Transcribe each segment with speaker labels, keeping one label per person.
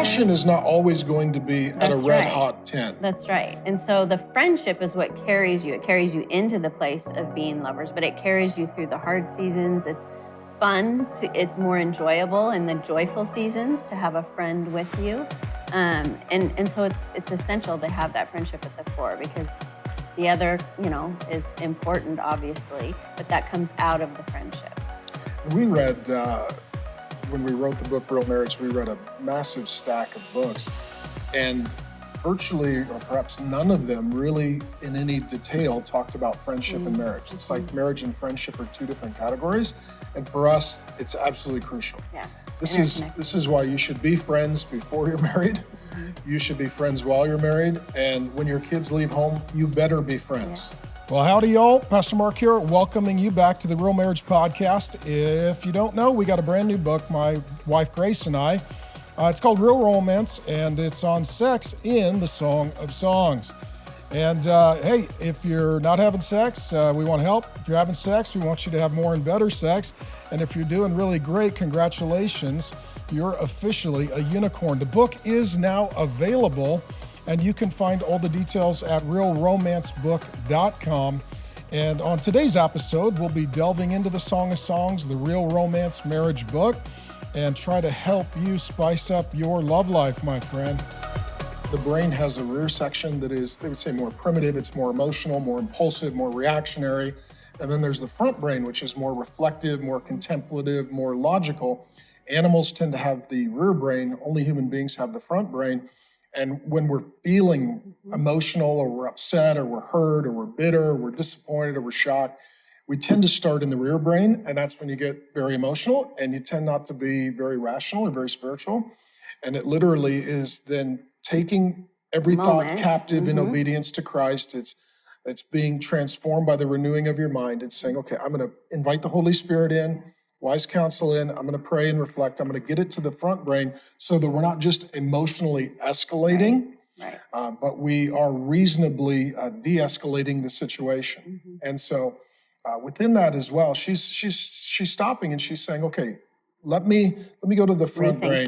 Speaker 1: passion is not always going to be at a red-hot 10.
Speaker 2: That's right. And so the friendship is what carries you. It carries you into the place of being lovers, but it carries you through the hard seasons. It's fun. It's more enjoyable in the joyful seasons to have a friend with you. And so it's essential to have that friendship at the core, because the other, is important, obviously, but that comes out of the friendship.
Speaker 1: We read, when we wrote the book Real Marriage, we read a massive stack of books, and virtually, or perhaps none of them really in any detail talked about friendship and marriage. It's like marriage and friendship are two different categories, and for us, it's absolutely crucial.
Speaker 2: Yeah.
Speaker 1: This is why you should be friends before you're married. You should be friends while you're married, and when your kids leave home, you better be friends.
Speaker 3: Yeah. Well, howdy, y'all. Pastor Mark here, welcoming you back to the Real Marriage Podcast. If you don't know, we got a brand new book, my wife Grace and I. It's called Real Romance, and it's on sex in the Song of Songs. And hey, if you're not having sex, we want help. If you're having sex, we want you to have more and better sex. And if you're doing really great, congratulations. You're officially a unicorn. The book is now available, and you can find all the details at realromancebook.com. And on today's episode, we'll be delving into the Song of Songs, the Real Romance Marriage book, and try to help you spice up your love life, my friend.
Speaker 1: The brain has a rear section that is, they would say, more primitive. It's more emotional, more impulsive, more reactionary. And then there's the front brain, which is more reflective, more contemplative, more logical. Animals tend to have the rear brain. Only human beings have the front brain. And when we're feeling emotional, or we're upset, or we're hurt, or we're bitter, or we're disappointed, or we're shocked, we tend to start in the rear brain, and that's when you get very emotional, and you tend not to be very rational or very spiritual. And it literally is then taking every thought captive in obedience to Christ. It's being transformed by the renewing of your mind. It's saying, okay, I'm going to invite the Holy Spirit in, wise counsel in, I'm going to pray and reflect. I'm going to get it to the front brain so that we're not just emotionally escalating, but we are reasonably de-escalating the situation. And so within that as well, she's stopping and she's saying, okay, let me go to the front brain.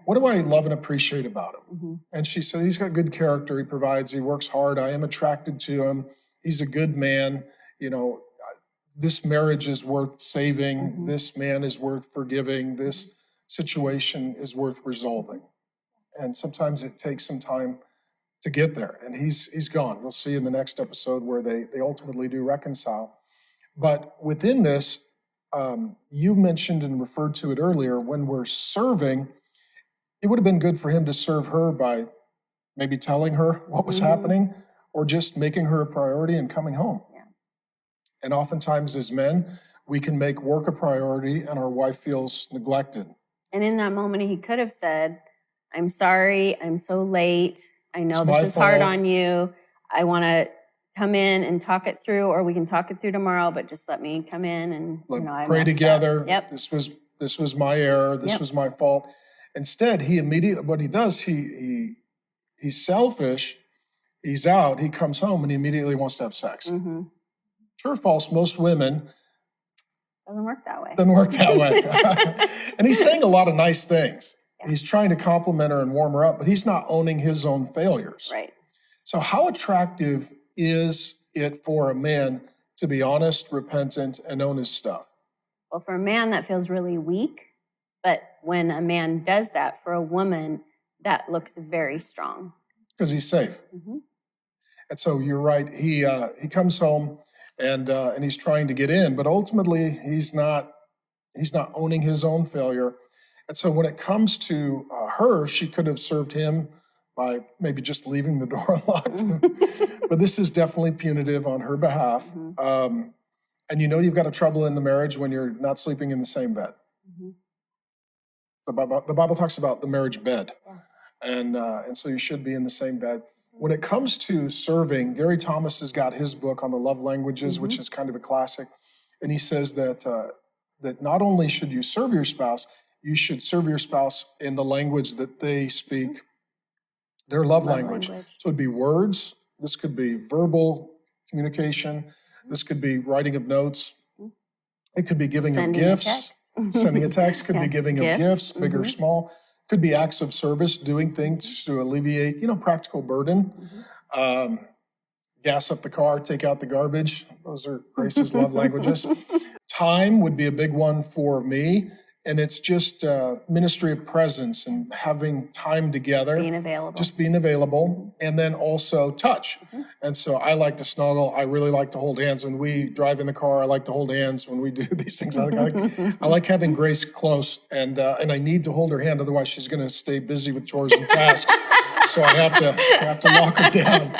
Speaker 1: What do I love and appreciate about him? And she said, he's got good character. He provides, he works hard. I am attracted to him. He's a good man. This marriage is worth saving. This man is worth forgiving. This situation is worth resolving. And sometimes it takes some time to get there. And he's gone. We'll see in the next episode where they ultimately do reconcile. But within this, you mentioned and referred to it earlier, when we're serving, it would have been good for him to serve her by maybe telling her what was happening, or just making her a priority and coming home. And oftentimes as men, we can make work a priority and our wife feels neglected.
Speaker 2: And in that moment, he could have said, I'm sorry, I'm so late. I know this is hard on you. I want to come in and talk it through, or we can talk it through tomorrow, but just let me come in and I
Speaker 1: pray together.
Speaker 2: Yep.
Speaker 1: This was my error. This was my fault. Instead, he immediately, what he does, he's selfish. He's out. He comes home and he immediately wants to have sex. True or false? Most women
Speaker 2: doesn't work that
Speaker 1: way. And he's saying a lot of nice things. Yeah. He's trying to compliment her and warm her up, but he's not owning his own failures.
Speaker 2: Right.
Speaker 1: So how attractive is it for a man to be honest, repentant, and own his stuff?
Speaker 2: Well, for a man, that feels really weak. But when a man does that, for a woman, that looks very strong.
Speaker 1: Because he's safe. And so you're right. He comes home and he's trying to get in, but ultimately he's not owning his own failure. And so when it comes to her, she could have served him by maybe just leaving the door unlocked. But this is definitely punitive on her behalf. And you've got a trouble in the marriage when you're not sleeping in the same bed. The Bible talks about the marriage bed. And so you should be in the same bed. When it comes to serving, Gary Thomas has got his book on the love languages, which is kind of a classic. And he says that not only should you serve your spouse, you should serve your spouse in the language that they speak, their love language. So it'd be words. This could be verbal communication. This could be writing of notes. It could be giving of gifts. Sending a text could be giving of gifts, big or small. Could be acts of service, doing things to alleviate, practical burden. Gas up the car, take out the garbage. Those are Grace's love languages. Time would be a big one for me. And it's just ministry of presence and having time together. Just being available. And then also touch. And so I like to snuggle. I really like to hold hands. When we drive in the car, I like to hold hands when we do these things. I like having Grace close. And I need to hold her hand. Otherwise, she's going to stay busy with chores and tasks. So I have to lock her down.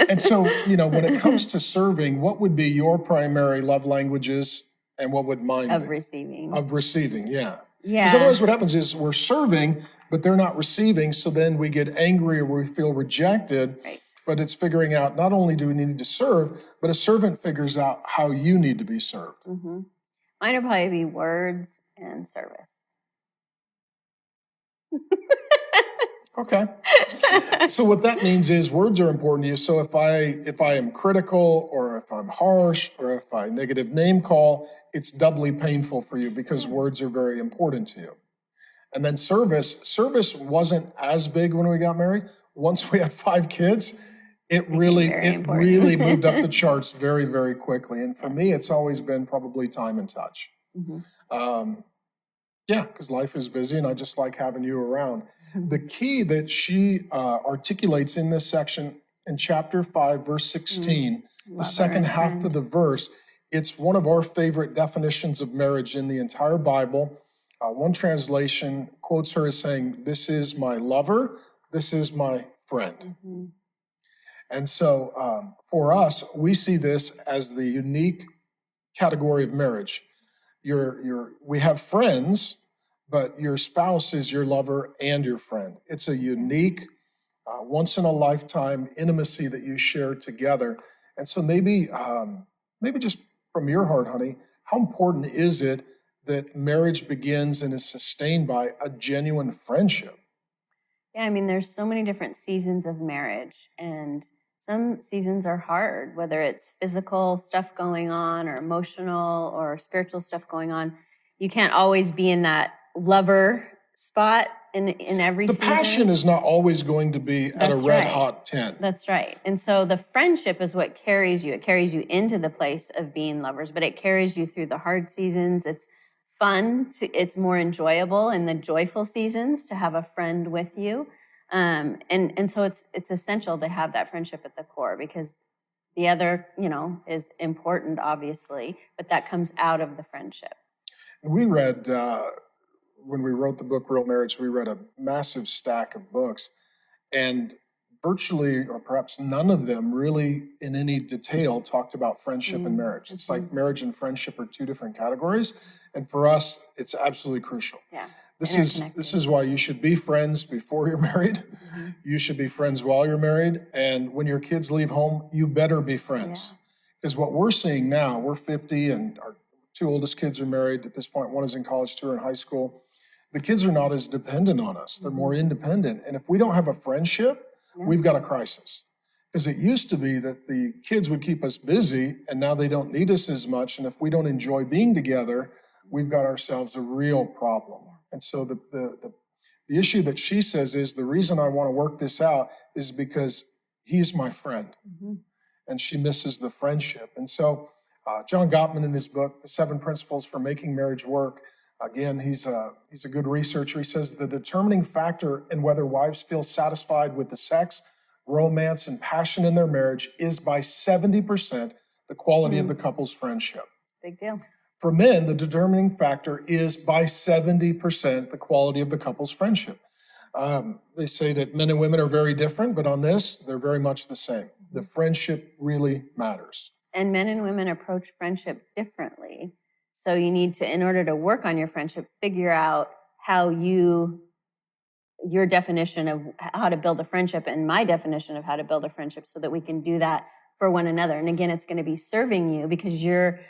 Speaker 1: And so, when it comes to serving, what would be your primary love languages and what would mine
Speaker 2: Of
Speaker 1: be?
Speaker 2: receiving.
Speaker 1: Of receiving, yeah.
Speaker 2: Yeah.
Speaker 1: Because otherwise what happens is we're serving, but they're not receiving, so then we get angry or we feel rejected.
Speaker 2: Right.
Speaker 1: But it's figuring out, not only do we need to serve, but a servant figures out how you need to be served.
Speaker 2: Mine would probably be words and service.
Speaker 1: Okay. So what that means is words are important to you. So if I am critical or if I'm harsh or if I negative name call, it's doubly painful for you because words are very important to you. And then service wasn't as big when we got married. Once we had 5 kids, it really moved up the charts very, very quickly. And for me, it's always been probably time and touch. Yeah, because life is busy and I just like having you around. The key that she articulates in this section in chapter 5, verse 16, the second half of the verse, it's one of our favorite definitions of marriage in the entire Bible. One translation quotes her as saying, "This is my lover, this is my friend." And so for us, we see this as the unique category of marriage. We have friends, but your spouse is your lover and your friend. It's a unique, once-in-a-lifetime intimacy that you share together. And so maybe just from your heart, honey, how important is it that marriage begins and is sustained by a genuine friendship?
Speaker 2: Yeah, there's so many different seasons of marriage, and some seasons are hard, whether it's physical stuff going on or emotional or spiritual stuff going on. You can't always be in that lover spot in every season.
Speaker 1: The passion is not always going to be at a red-hot 10.
Speaker 2: That's right. And so the friendship is what carries you. It carries you into the place of being lovers, but it carries you through the hard seasons. It's fun. It's more enjoyable in the joyful seasons to have a friend with you. And so it's essential to have that friendship at the core, because the other, is important, obviously, but that comes out of the friendship.
Speaker 1: We read, when we wrote the book, Real Marriage, we read a massive stack of books, and virtually, or perhaps none of them really in any detail talked about friendship and marriage. It's like marriage and friendship are 2 different categories. And for us, it's absolutely crucial.
Speaker 2: Yeah.
Speaker 1: This is why you should be friends before you're married. You should be friends while you're married. And when your kids leave home, you better be friends. Because what we're seeing now, we're 50 and our 2 oldest kids are married at this point. One is in college, 2 are in high school. The kids are not as dependent on us. They're more independent. And if we don't have a friendship, we've got a crisis. Because it used to be that the kids would keep us busy, and now they don't need us as much. And if we don't enjoy being together, we've got ourselves a real problem. And so the issue that she says is, the reason I want to work this out is because he's my friend. And she misses the friendship. And so John Gottman, in his book, The 7 Principles for Making Marriage Work, again, he's a good researcher. He says the determining factor in whether wives feel satisfied with the sex, romance, and passion in their marriage is by 70% the quality of the couple's friendship.
Speaker 2: It's a big deal.
Speaker 1: For men, the determining factor is by 70% the quality of the couple's friendship. They say that men and women are very different, but on this, they're very much the same. The friendship really matters.
Speaker 2: And men and women approach friendship differently. So you need to, in order to work on your friendship, figure out how your definition of how to build a friendship and my definition of how to build a friendship, so that we can do that for one another. And again, it's going to be serving you, because you're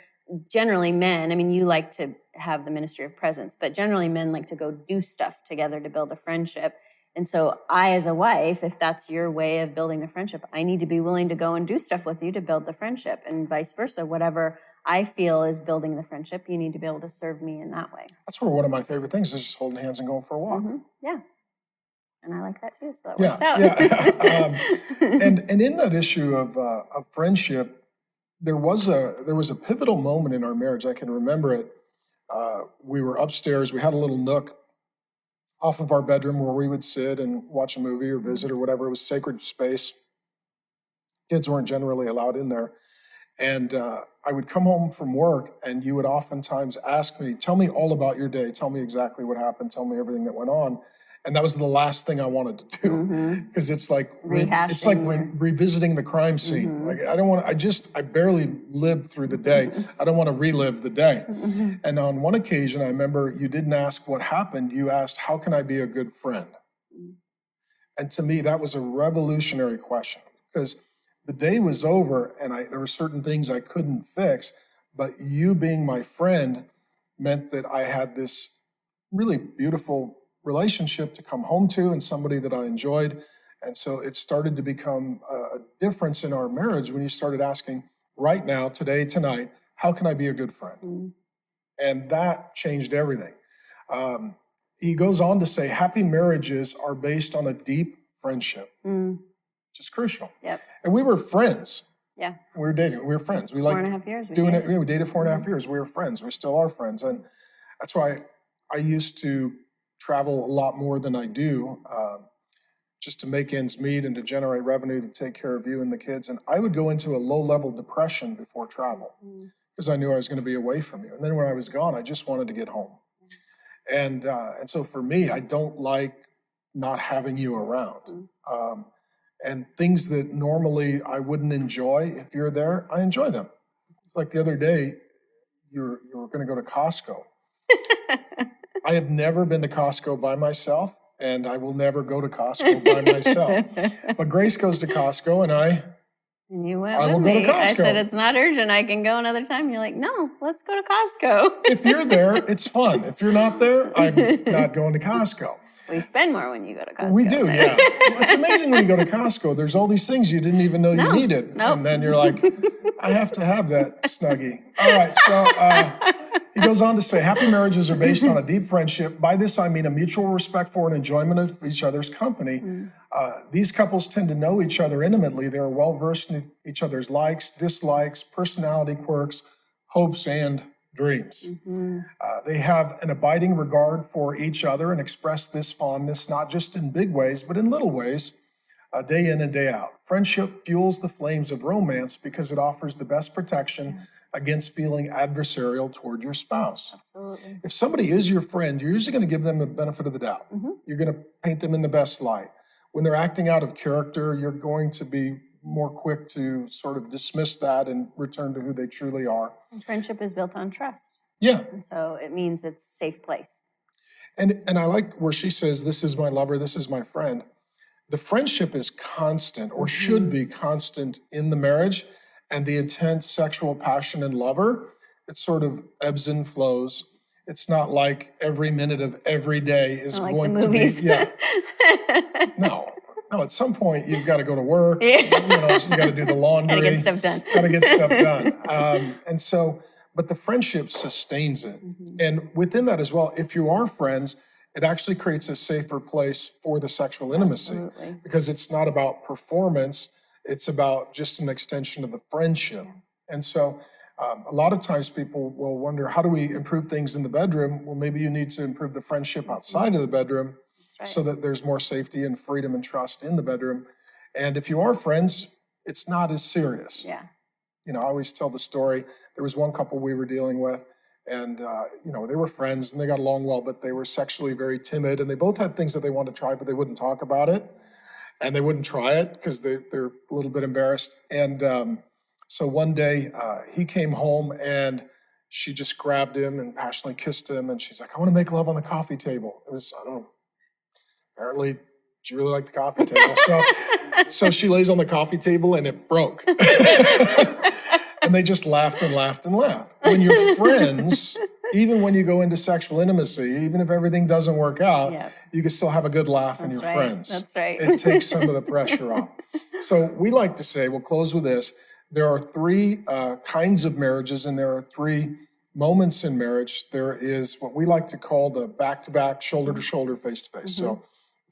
Speaker 2: generally men. You like to have the ministry of presence, but generally men like to go do stuff together to build a friendship. And so I, as a wife, if that's your way of building a friendship, I need to be willing to go and do stuff with you to build the friendship, and vice versa. Whatever I feel is building the friendship. You need to be able to serve me in that way.
Speaker 1: That's where one of my favorite things is just holding hands and going for a walk.
Speaker 2: Yeah. And I like that too, so that
Speaker 1: Yeah,
Speaker 2: works out.
Speaker 1: And in that issue of friendship, there was a pivotal moment in our marriage. I can remember it. We were upstairs. We had a little nook off of our bedroom where we would sit and watch a movie or visit or whatever. It was sacred space. Kids weren't generally allowed in there. And I would come home from work, and you would oftentimes ask me, tell me all about your day. Tell me exactly what happened. Tell me everything that went on. And that was the last thing I wanted to do, because it's like revisiting the crime scene. Like I barely lived through the day. I don't want to relive the day. And on one occasion, I remember you didn't ask what happened. You asked, how can I be a good friend? And to me, that was a revolutionary question, because the day was over and there were certain things I couldn't fix, but you being my friend meant that I had this really beautiful relationship to come home to and somebody that I enjoyed. And so it started to become a difference in our marriage when you started asking, right now, today, tonight, how can I be a good friend? And that changed everything. He goes on to say, happy marriages are based on a deep friendship, which is crucial.
Speaker 2: Yep.
Speaker 1: And we were friends.
Speaker 2: Yeah.
Speaker 1: We were dating. We were friends. We
Speaker 2: 4.5 years.
Speaker 1: We dated 4.5 years. We were friends. We still are friends. And that's why I used to travel a lot more than I do, just to make ends meet and to generate revenue to take care of you and the kids. And I would go into a low-level depression before travel because I knew I was going to be away from you. And then when I was gone, I just wanted to get home. And so for me, I don't like not having you around. And things that normally I wouldn't enjoy, if you're there, I enjoy them. Like the other day, you were going to go to Costco. I have never been to Costco by myself, and I will never go to Costco by myself. But Grace goes to Costco, and
Speaker 2: you went with me. I said, it's not urgent. I can go another time. You're like, no, let's go to Costco.
Speaker 1: If you're there, it's fun. If you're not there, I'm not going to Costco.
Speaker 2: We spend more when you go to Costco.
Speaker 1: We do, yeah. It's amazing when you go to Costco. There's all these things you didn't even know you needed.
Speaker 2: Nope.
Speaker 1: And then you're like, I have to have that Snuggie. All right, so he goes on to say, happy marriages are based on a deep friendship. By this, I mean a mutual respect for and enjoyment of each other's company. These couples tend to know each other intimately. They are well-versed in each other's likes, dislikes, personality quirks, hopes, and dreams. They have an abiding regard for each other and express this fondness not just in big ways, but in little ways, day in and day out. Friendship fuels the flames of romance because it offers the best protection against feeling adversarial toward your spouse.
Speaker 2: Absolutely.
Speaker 1: If somebody is your friend, you're usually going to give them the benefit of the doubt. You're going to paint them in the best light. When they're acting out of character, you're going to be more quick to sort of dismiss that and return to who they truly are.
Speaker 2: And friendship is built on trust.
Speaker 1: Yeah.
Speaker 2: And so it means it's a safe place.
Speaker 1: And I like where she says, this is my lover, this is my friend. The friendship is constant, or should be constant in the marriage, and the intense sexual passion and lover, it sort of ebbs and flows. It's not like every minute of every day is
Speaker 2: like
Speaker 1: going
Speaker 2: the
Speaker 1: to be,
Speaker 2: movies.
Speaker 1: No, at some point you've got to go to work, you got to do the laundry.
Speaker 2: Gotta get stuff done.
Speaker 1: Got to get stuff done. And so, but the friendship sustains it. And within that as well, if you are friends, it actually creates a safer place for the sexual intimacy.
Speaker 2: Absolutely.
Speaker 1: Because it's not about performance, it's about just an extension of the friendship. And so a lot of times people will wonder, how do we improve things in the bedroom? Well, maybe you need to improve the friendship outside of the bedroom so that there's more safety and freedom and trust in the bedroom. And if you are friends, it's not as serious.
Speaker 2: Yeah.
Speaker 1: I always tell the story. There was one couple we were dealing with, and they were friends and they got along well, but they were sexually very timid, and they both had things that they wanted to try, but they wouldn't talk about it, and they wouldn't try it because they're a little bit embarrassed. And so one day he came home and she just grabbed him and passionately kissed him, and she's like, I want to make love on the coffee table. It was, I don't know, apparently she really liked the coffee table. So she lays on the coffee table and it broke. And they just laughed and laughed and laughed. When you're friends, even when you go into sexual intimacy, even if everything doesn't work out, you can still have a good laugh and you're friends.
Speaker 2: That's right.
Speaker 1: It takes some of the pressure off. So we like to say, we'll close with this, There are three kinds of marriages, and there are three moments in marriage. There is what we like to call the back-to-back, shoulder-to-shoulder, face-to-face. So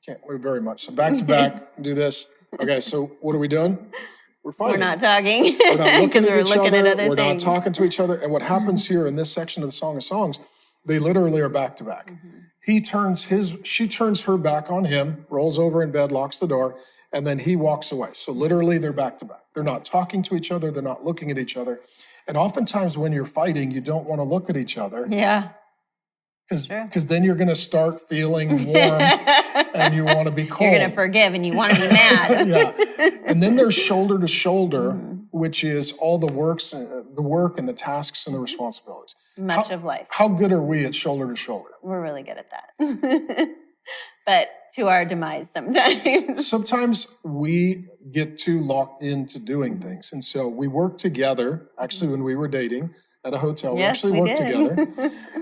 Speaker 1: can't move very much. So back-to-back, do this. Okay, so what are we doing? We're fighting.
Speaker 2: We're not talking.
Speaker 1: We're not looking at
Speaker 2: we're
Speaker 1: each
Speaker 2: looking
Speaker 1: other.
Speaker 2: at other
Speaker 1: We're
Speaker 2: things.
Speaker 1: not talking to each other. And what happens here in this section of the Song of Songs, they literally are back-to-back. She turns her back on him, rolls over in bed, locks the door, and then he walks away. So literally they're back-to-back. They're not talking to each other. They're not looking at each other. And oftentimes when you're fighting, you don't want to look at each other.
Speaker 2: Yeah.
Speaker 1: Because then you're going to start feeling warm and you want to be cold.
Speaker 2: You're going to forgive and you want to be mad.
Speaker 1: Yeah. And then there's shoulder to shoulder, which is all the work and the tasks and the responsibilities.
Speaker 2: Much of life.
Speaker 1: How good are we at shoulder to shoulder?
Speaker 2: We're really good at that. But to our demise sometimes.
Speaker 1: Sometimes we get too locked into doing things. And so we work together, actually when we were dating at a hotel, we actually worked together.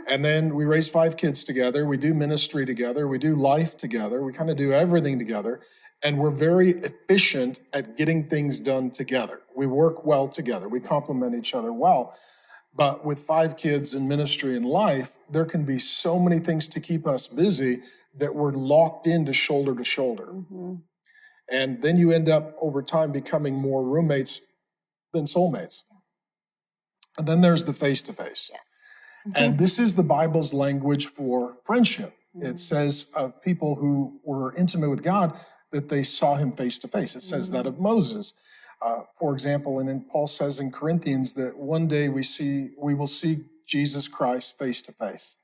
Speaker 1: And then we raised 5 kids together. We do ministry together. We do life together. We kind of do everything together. And we're very efficient at getting things done together. We work well together. We complement each other well. But with 5 kids in ministry and life, there can be so many things to keep us busy that we're locked into shoulder to shoulder. And then you end up over time becoming more roommates than soulmates. And then there's the face-to-face.
Speaker 2: Yes.
Speaker 1: And this is the Bible's language for friendship. It says of people who were intimate with God that they saw him face-to-face. It says that of Moses. For example, and then Paul says in Corinthians that one day we will see Jesus Christ face-to-face.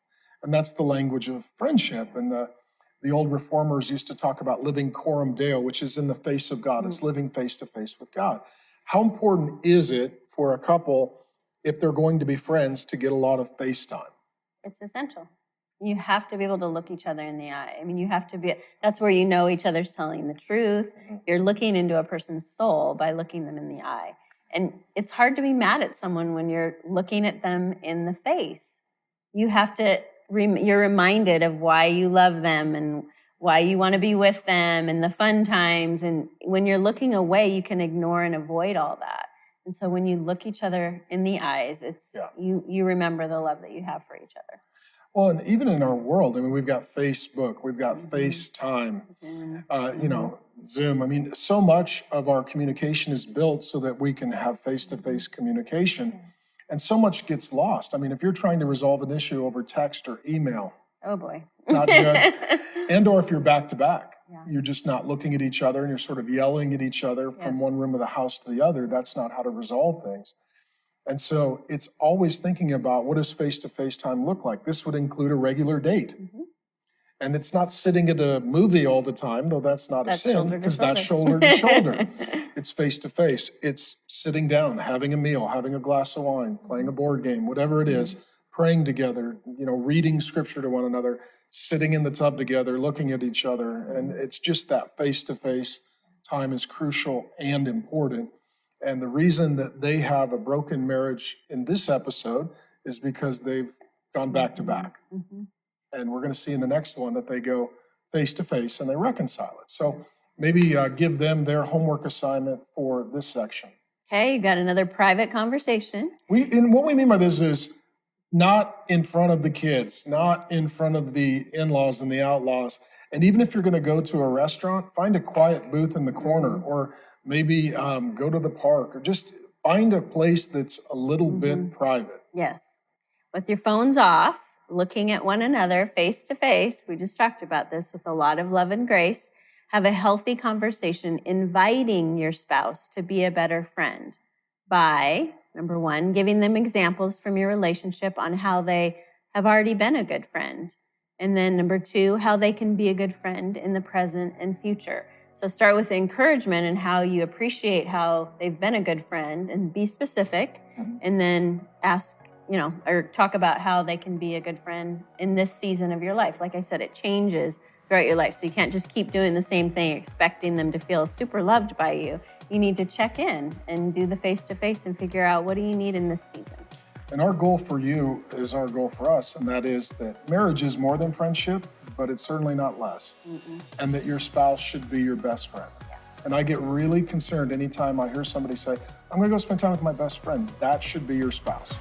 Speaker 1: And that's the language of friendship. And the old reformers used to talk about living coram Deo, which is in the face of God. It's living face-to-face with God. How important is it for a couple, if they're going to be friends, to get a lot of face time?
Speaker 2: It's essential. You have to be able to look each other in the eye. I mean, you have to be, that's where you know each other's telling the truth. You're looking into a person's soul by looking them in the eye. And it's hard to be mad at someone when you're looking at them in the face. You have to, you're reminded of why you love them and why you want to be with them and the fun times. And when you're looking away, you can ignore and avoid all that. And so when you look each other in the eyes, it's you remember the love that you have for each other.
Speaker 1: Well, and even in our world, I mean, we've got Facebook, we've got FaceTime, Zoom. I mean, so much of our communication is built so that we can have face-to-face communication, and so much gets lost. I mean, if you're trying to resolve an issue over text or email,
Speaker 2: oh boy,
Speaker 1: not good. And or if you're back-to-back, you're just not looking at each other and you're sort of yelling at each other from one room of the house to the other. That's not how to resolve things. And so it's always thinking about, what does face-to-face time look like? This would include a regular date. And it's not sitting at a movie all the time, though that's not a sin, because that's shoulder to shoulder. It's face-to-face. It's sitting down, having a meal, having a glass of wine, playing a board game, whatever it is, praying together, reading scripture to one another, sitting in the tub together, looking at each other. And it's just that face-to-face time is crucial and important. And the reason that they have a broken marriage in this episode is because they've gone back to back. And we're going to see in the next one that they go face to face and they reconcile it. So maybe give them their homework assignment for this section.
Speaker 2: Okay, you got another private conversation.
Speaker 1: And what we mean by this is not in front of the kids, not in front of the in-laws and the outlaws. And even if you're going to go to a restaurant, find a quiet booth in the corner, or maybe go to the park, or just find a place that's a little bit private.
Speaker 2: Yes. With your phones off, looking at one another face to face. We just talked about this with a lot of love and grace. Have a healthy conversation, inviting your spouse to be a better friend by, number 1, giving them examples from your relationship on how they have already been a good friend. And then number 2, how they can be a good friend in the present and future. So start with encouragement and how you appreciate how they've been a good friend, and be specific, and then ask, or talk about how they can be a good friend in this season of your life. Like I said, it changes throughout your life. So you can't just keep doing the same thing, expecting them to feel super loved by you. You need to check in and do the face-to-face and figure out, what do you need in this season?
Speaker 1: And our goal for you is our goal for us, and that is that marriage is more than friendship, but it's certainly not less. And that your spouse should be your best friend. And I get really concerned anytime I hear somebody say, I'm going to go spend time with my best friend. That should be your spouse.